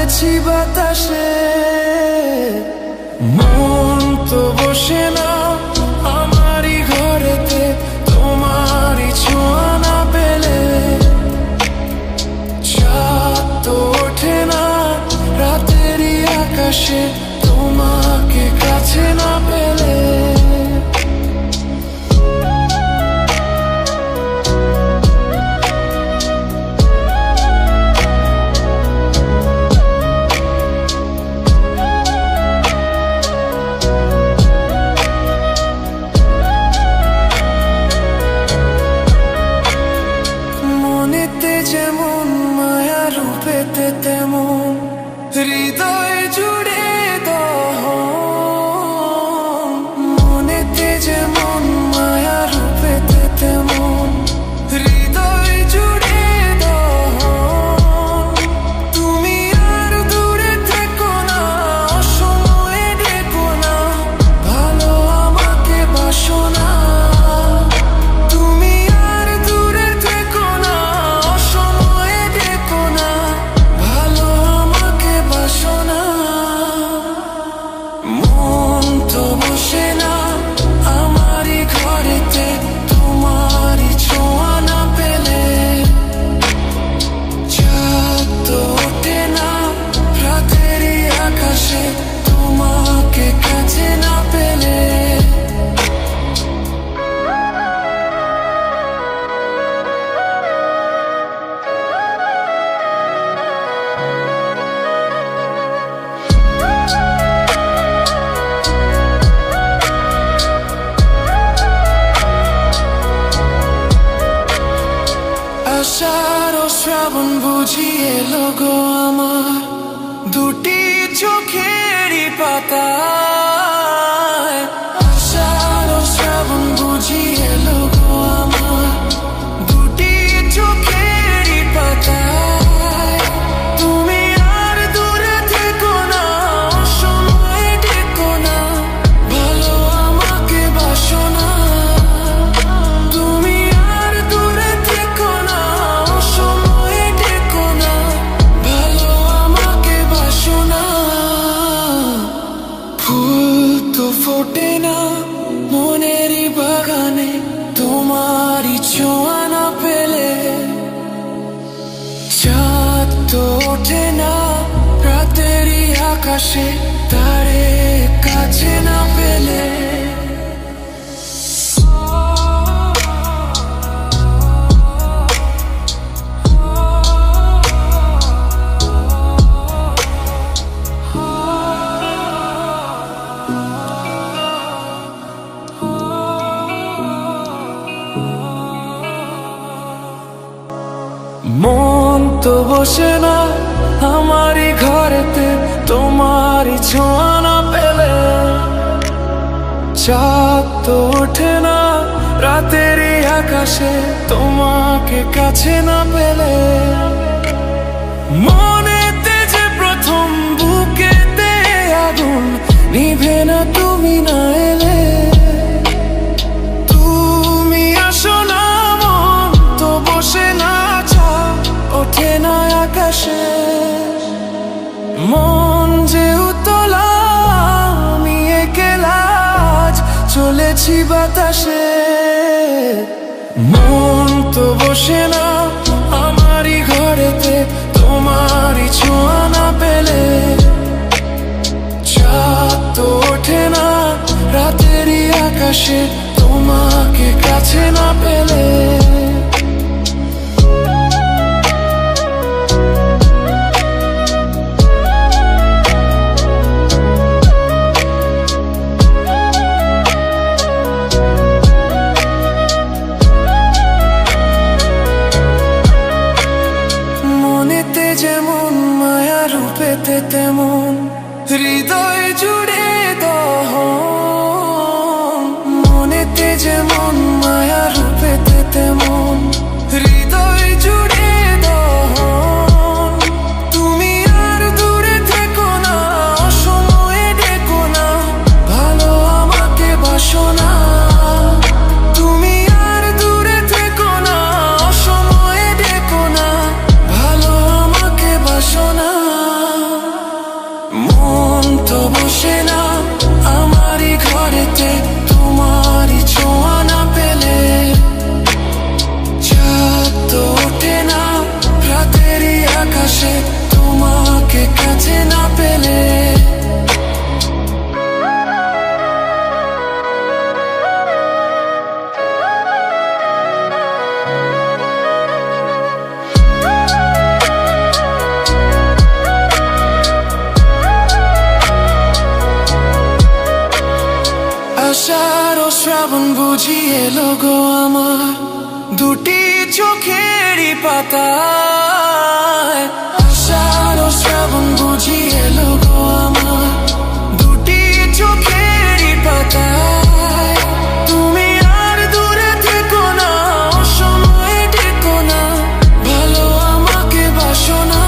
চলেছি বাতাসে। মন তো বসে না আমারই ঘরেতে, তোমারই ছোঁয়া না পেলে। চাঁদ তো ওঠে না রাতেরই আকাশে, তোমাকে কাছে না পেলে। মনেতে যেমন মায়া, রূপেতে তেমন হৃদয় জুড়ে দহন। মনেতে যেমন মায়া, রূপেতে তেমন হৃদয় জুড়ে দহন। তুমি আর দূরে থেকো না, অসময়ে ডেকো না, ভালো আমাকে বাসো না। তুমি আর দূরে থেকো না, অসময়ে ডেকো না, ভালো আমাকে বাসো না। মন তো বসে না আমারই ঘরেতে, তোমারই ছোঁয়া না পেলে। চাঁদ তো ওঠে না রাতেরই আকাশে, তোমাকে কাছে না পেলে। আষাঢ় ও শ্রাবণ বুঝি এলো গো আমার, দুটি চোখেরই পাতায়। আষাঢ় ও শ্রাবণ বুঝি এলো গো আমার, দুটি চোখেরই পাতায়। তুমি আর দূরে থেকো না, অসময়ে ডেকো না, ভালো আমাকে বাসো না। তুমি আর দূরে থেকো না, অসময়ে ডেকো না, ভালো আমাকে বাসো না। ফুল তো ফোটে না মনেরই বাগানে, তোমারই ছোঁয়া না পেলে। চাঁদ তো ওঠে না রাতেরই আকাশে, তারে কাছে না পেলে। মন তো বসে না আমারই ঘরেতে, তোমারই ছোঁয়া না পেলে। চাঁদ তো ওঠে না রাতেরই আকাশে, তোমাকে কাছে না পেলে। মনেতে যে প্রথম বুকেতে আগুন, নিভে না তুমি না এলে। তুমি আসো না, মন তো বসে না, ওঠে না আকাশে। মন যে উতলা, আমি একলা আজ চলেছি বাতাসে। মন তো বসে না আমারই ঘরেতে, তোমারই ছোঁয়া না পেলে। চাঁদ তো ওঠে না রাতেরই আকাশে, তোমাকে কাছে না পেলে। মনেতে যেমন মায়া, রূপেতে তেমন হৃদয় জুড়ে দহন। মনেতে যেমন মায়া, রূপেতে তেমন হৃদয় জুড়ে দহন। তুমি আর দূরে থেকো না, অসময়ে ডেকো না, ভালো আমাকে বাসো না। তুমি আর দূরে থেকো না, অসময়ে ডেকো না, ভালো আমাকে বাসো না। কাছে না পেলে। আষাঢ় ও শ্রাবণ বুঝি এলো গো আমার দুটি চোখেরই পাতায়। আষাঢ় ও শ্রাবণ বুঝি এলো গো আমার দুটি চোখেরই পাতায়। তুমি আর দূরে থেকো না, অসময়ে ডেকো না, ভালো আমাকে বাসো না।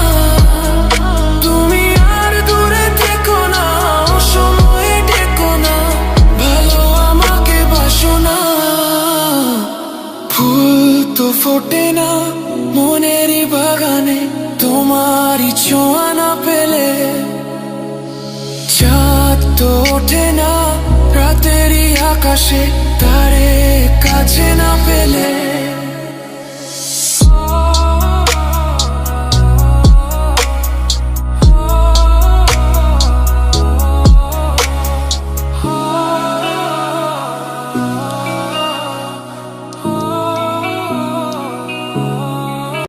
তুমি আর দূরে থেকো না, অসময়ে ডেকো না, ভালো আমাকে বাসো না। ফুল তো ফোটে না মনেরই বাগানে তোমারই ছোঁয়া না পেলে। চাঁদ তো ওঠে না রাতেরই আকাশে তারে কাছে না পেলে।